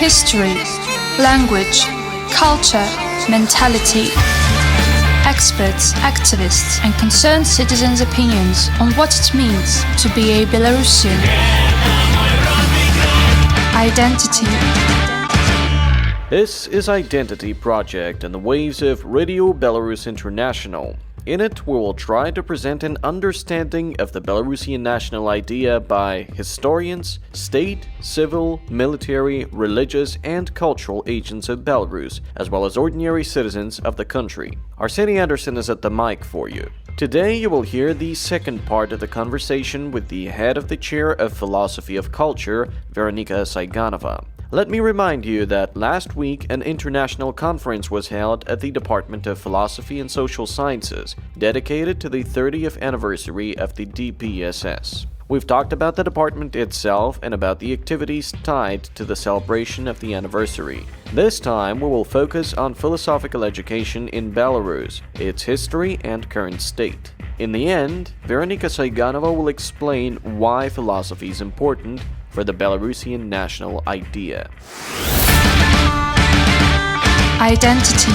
history, language, culture, mentality. Experts, activists, and concerned citizens' opinions on what it means to be a Belarusian. Identity. This is Identity Project and the waves of Radio Belarus International. In it, we will try to present an understanding of the Belarusian national idea by historians, state, civil, military, religious, and cultural agents of Belarus, as well as ordinary citizens of the country. Arseny Anderson is at the mic for you. Today, you will hear the second part of the conversation with the head of the Chair of Philosophy of Culture, Veronika Saiganova. Let me remind you that last week an international conference was held at the Department of Philosophy and Social Sciences, dedicated to the 30th anniversary of the DPSS. We've talked about the department itself and about the activities tied to the celebration of the anniversary. This time we will focus on philosophical education in Belarus, its history and current state. In the end, Veronika Saiganova will explain why philosophy is important for the Belarusian national idea. Identity.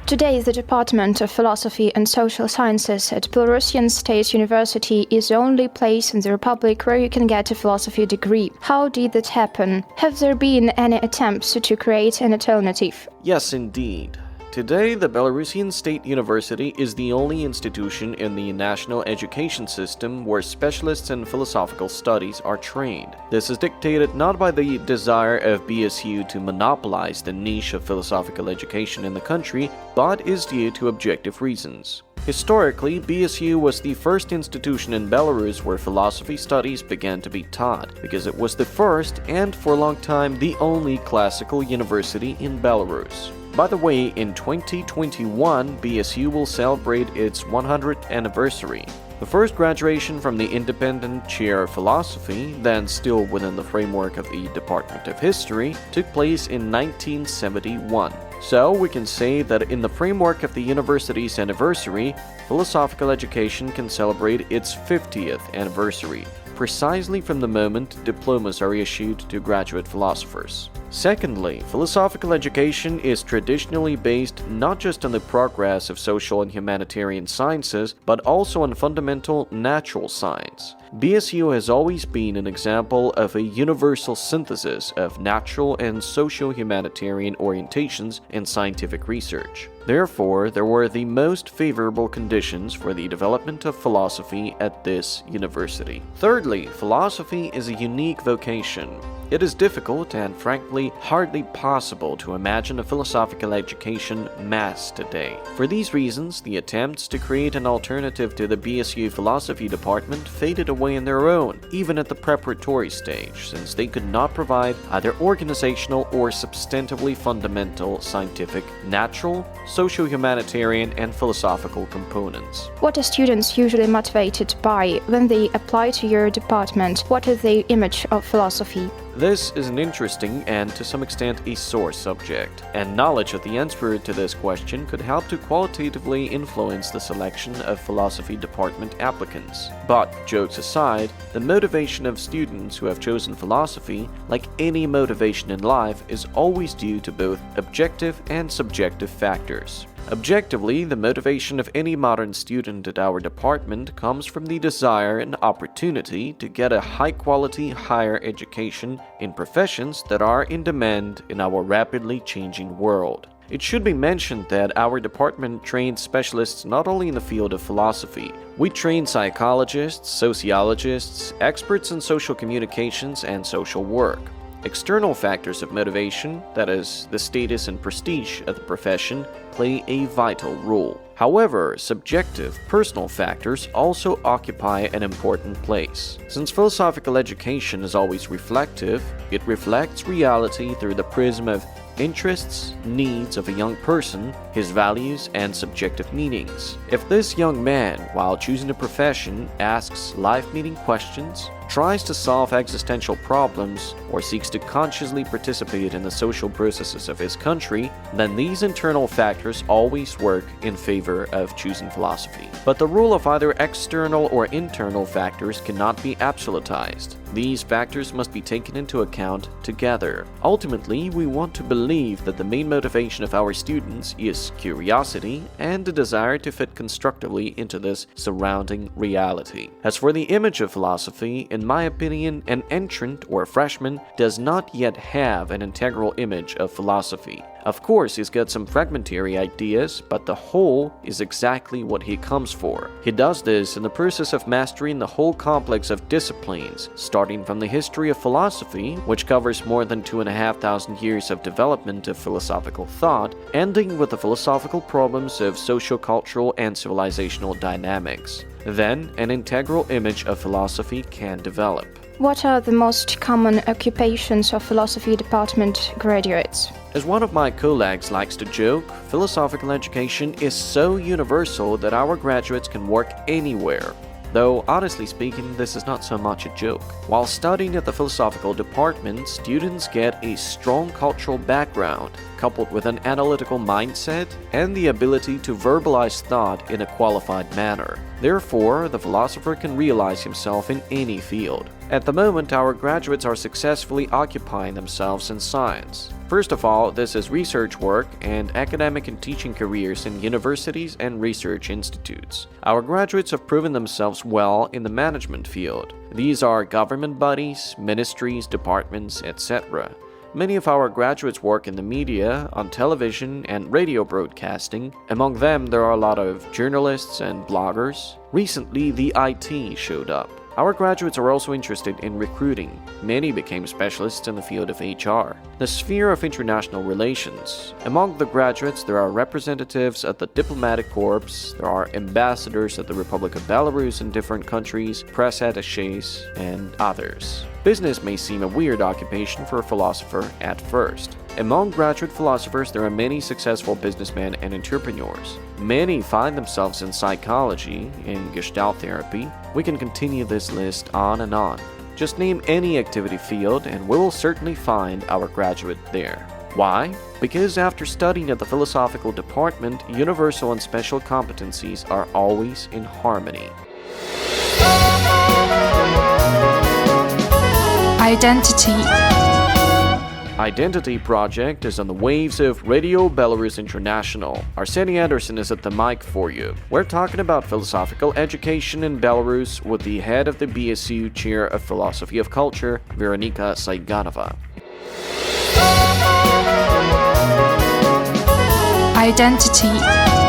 Today, the Department of Philosophy and Social Sciences at Belarusian State University is the only place in the Republic where you can get a philosophy degree. How did that happen? Have there been any attempts to create an alternative? Yes, indeed. Today, the Belarusian State University is the only institution in the national education system where specialists in philosophical studies are trained. This is dictated not by the desire of BSU to monopolize the niche of philosophical education in the country, but is due to objective reasons. Historically, BSU was the first institution in Belarus where philosophy studies began to be taught, because it was the first and, for a long time, the only classical university in Belarus. By the way, in 2021, BSU will celebrate its 100th anniversary. The first graduation from the independent chair of philosophy, then still within the framework of the Department of History, took place in 1971. So we can say that in the framework of the university's anniversary, philosophical education can celebrate its 50th anniversary, precisely from the moment diplomas are issued to graduate philosophers. Secondly, philosophical education is traditionally based not just on the progress of social and humanitarian sciences, but also on fundamental natural science. BSU has always been an example of a universal synthesis of natural and socio-humanitarian orientations in scientific research. Therefore, there were the most favorable conditions for the development of philosophy at this university. Thirdly, philosophy is a unique vocation. It is difficult and, frankly, hardly possible to imagine a philosophical education mass today. For these reasons, the attempts to create an alternative to the BSU philosophy department faded away on their own, even at the preparatory stage, since they could not provide either organizational or substantively fundamental scientific, natural, socio-humanitarian, and philosophical components. What are students usually motivated by when they apply to your department? What is their image of philosophy? This is an interesting and, to some extent, a sore subject, and knowledge of the answer to this question could help to qualitatively influence the selection of philosophy department applicants. But, jokes aside, the motivation of students who have chosen philosophy, like any motivation in life, is always due to both objective and subjective factors. Objectively, the motivation of any modern student at our department comes from the desire and opportunity to get a high-quality higher education in professions that are in demand in our rapidly changing world. It should be mentioned that our department trains specialists not only in the field of philosophy. We train psychologists, sociologists, experts in social communications and social work. External factors of motivation, that is, the status and prestige of the profession, play a vital role. However, subjective, personal factors also occupy an important place. Since philosophical education is always reflective, it reflects reality through the prism of interests, needs of a young person, his values, and subjective meanings. If this young man, while choosing a profession, asks life-meaning questions, tries to solve existential problems, or seeks to consciously participate in the social processes of his country, then these internal factors always work in favor of choosing philosophy. But the rule of either external or internal factors cannot be absolutized. These factors must be taken into account together. Ultimately, we want to believe that the main motivation of our students is curiosity and the desire to fit constructively into this surrounding reality. As for the image of philosophy, in my opinion, an entrant or a freshman does not yet have an integral image of philosophy. Of course, he's got some fragmentary ideas, but the whole is exactly what he comes for. He does this in the process of mastering the whole complex of disciplines, starting from the history of philosophy, which covers more than 2,500 years of development of philosophical thought, ending with the philosophical problems of sociocultural and civilizational dynamics. Then, an integral image of philosophy can develop. What are the most common occupations of philosophy department graduates? As one of my colleagues likes to joke, philosophical education is so universal that our graduates can work anywhere. Though, honestly speaking, this is not so much a joke. While studying at the philosophical department, students get a strong cultural background, coupled with an analytical mindset and the ability to verbalize thought in a qualified manner. Therefore, the philosopher can realize himself in any field. At the moment, our graduates are successfully occupying themselves in science. First of all, this is research work and academic and teaching careers in universities and research institutes. Our graduates have proven themselves well in the management field. These are government bodies, ministries, departments, etc. Many of our graduates work in the media, on television and radio broadcasting. Among them, there are a lot of journalists and bloggers. Recently, the IT showed up. Our graduates are also interested in recruiting. Many became specialists in the field of HR. The sphere of international relations. Among the graduates, there are representatives at the diplomatic corps, there are ambassadors at the Republic of Belarus in different countries, press attachés, and others. Business may seem a weird occupation for a philosopher at first. Among graduate philosophers, there are many successful businessmen and entrepreneurs. Many find themselves in psychology, in Gestalt therapy. We can continue this list on and on. Just name any activity field and we will certainly find our graduate there. Why? Because after studying at the philosophical department, universal and special competencies are always in harmony. Identity. Identity Project is on the waves of Radio Belarus International. Arseny Anderson is at the mic for you. We're talking about philosophical education in Belarus with the head of the BSU Chair of Philosophy of Culture, Veronika Saiganova. Identity.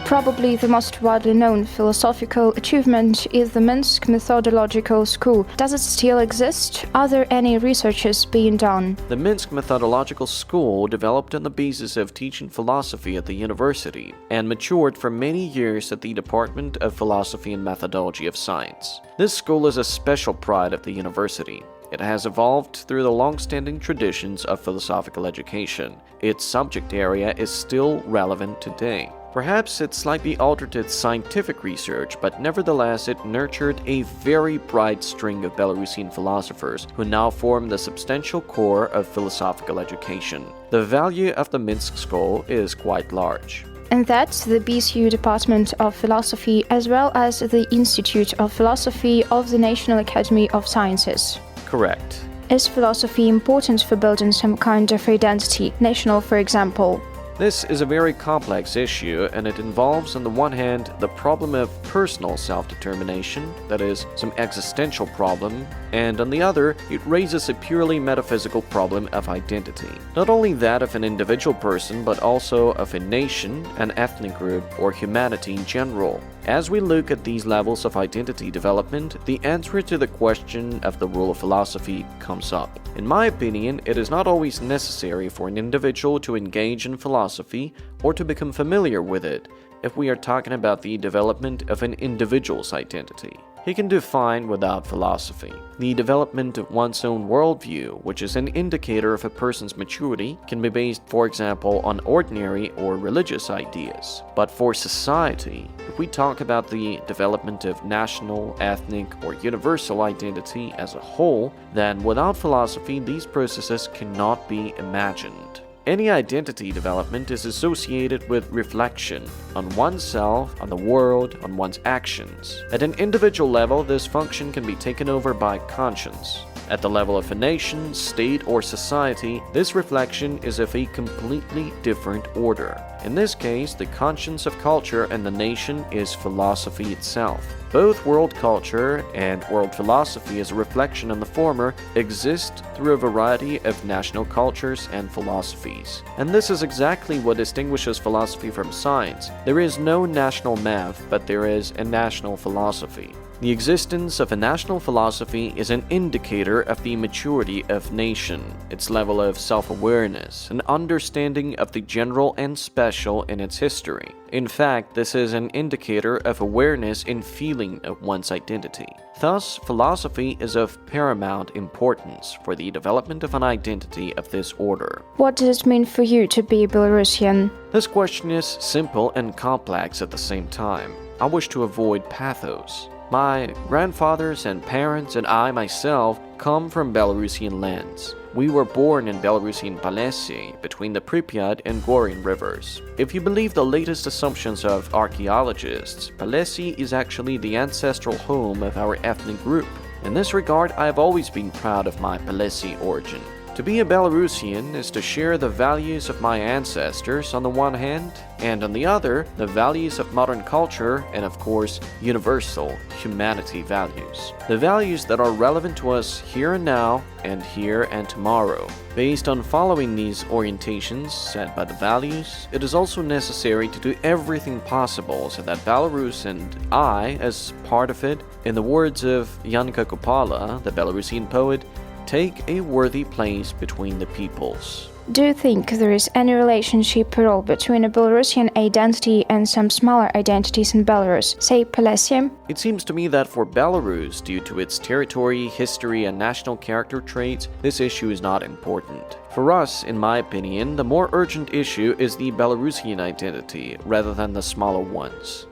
Probably the most widely known philosophical achievement is the Minsk Methodological School. Does it still exist? Are there any researches being done? The Minsk Methodological School developed on the basis of teaching philosophy at the university and matured for many years at the Department of Philosophy and Methodology of Science. This school is a special pride of the university. It has evolved through the long-standing traditions of philosophical education. Its subject area is still relevant today. Perhaps it slightly altered its scientific research, but nevertheless it nurtured a very bright string of Belarusian philosophers who now form the substantial core of philosophical education. The value of the Minsk School is quite large. And that's the BSU Department of Philosophy as well as the Institute of Philosophy of the National Academy of Sciences. Correct. Is philosophy important for building some kind of identity, national for example? This is a very complex issue, and it involves, on the one hand, the problem of personal self-determination, that is, some existential problem, and on the other, it raises a purely metaphysical problem of identity. Not only that of an individual person, but also of a nation, an ethnic group, or humanity in general. As we look at these levels of identity development, the answer to the question of the role of philosophy comes up. In my opinion, it is not always necessary for an individual to engage in philosophy or to become familiar with it if we are talking about the development of an individual's identity. He can do fine without philosophy. The development of one's own worldview, which is an indicator of a person's maturity, can be based, for example, on ordinary or religious ideas. But for society, if we talk about the development of national, ethnic, or universal identity as a whole, then without philosophy, these processes cannot be imagined. Any identity development is associated with reflection on oneself, on the world, on one's actions. At an individual level, this function can be taken over by conscience. At the level of a nation, state, or society, this reflection is of a completely different order. In this case, the conscience of culture and the nation is philosophy itself. Both world culture and world philosophy as a reflection on the former exist through a variety of national cultures and philosophies. And this is exactly what distinguishes philosophy from science. There is no national math, but there is a national philosophy. The existence of a national philosophy is an indicator of the maturity of nation, its level of self-awareness, an understanding of the general and special in its history. In fact, this is an indicator of awareness in feeling of one's identity. Thus, philosophy is of paramount importance for the development of an identity of this order. What does it mean for you to be Belarusian? This question is simple and complex at the same time. I wish to avoid pathos. My grandfathers and parents and I myself come from Belarusian lands. We were born in Belarusian Polessie, between the Pripyat and Gorin rivers. If you believe the latest assumptions of archaeologists, Polessie is actually the ancestral home of our ethnic group. In this regard, I have always been proud of my Polessie origin. To be a Belarusian is to share the values of my ancestors on the one hand, and on the other, the values of modern culture and, of course, universal humanity values. The values that are relevant to us here and now, and here and tomorrow. Based on following these orientations set by the values, it is also necessary to do everything possible so that Belarus and I, as part of it, in the words of Janka Kupala, the Belarusian poet, take a worthy place between the peoples. Do you think there is any relationship at all between a Belarusian identity and some smaller identities in Belarus, say Polessie? It seems to me that for Belarus, due to its territory, history, and national character traits, this issue is not important. For us, in my opinion, the more urgent issue is the Belarusian identity rather than the smaller ones.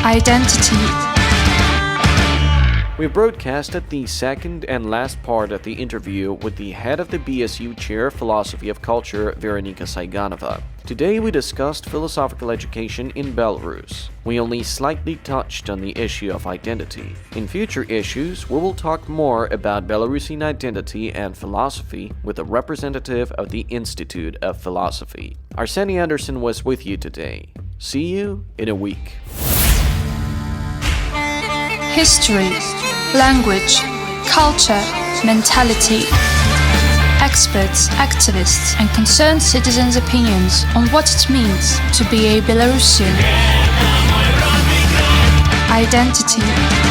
Identity. We broadcasted the second and last part of the interview with the head of the BSU Chair of Philosophy of Culture, Veronika Saiganova. Today we discussed philosophical education in Belarus. We only slightly touched on the issue of identity. In future issues, we will talk more about Belarusian identity and philosophy with a representative of the Institute of Philosophy. Arseny Anderson was with you today. See you in a week. History, language, culture, mentality. Experts, activists, and concerned citizens' opinions on what it means to be a Belarusian. Identity.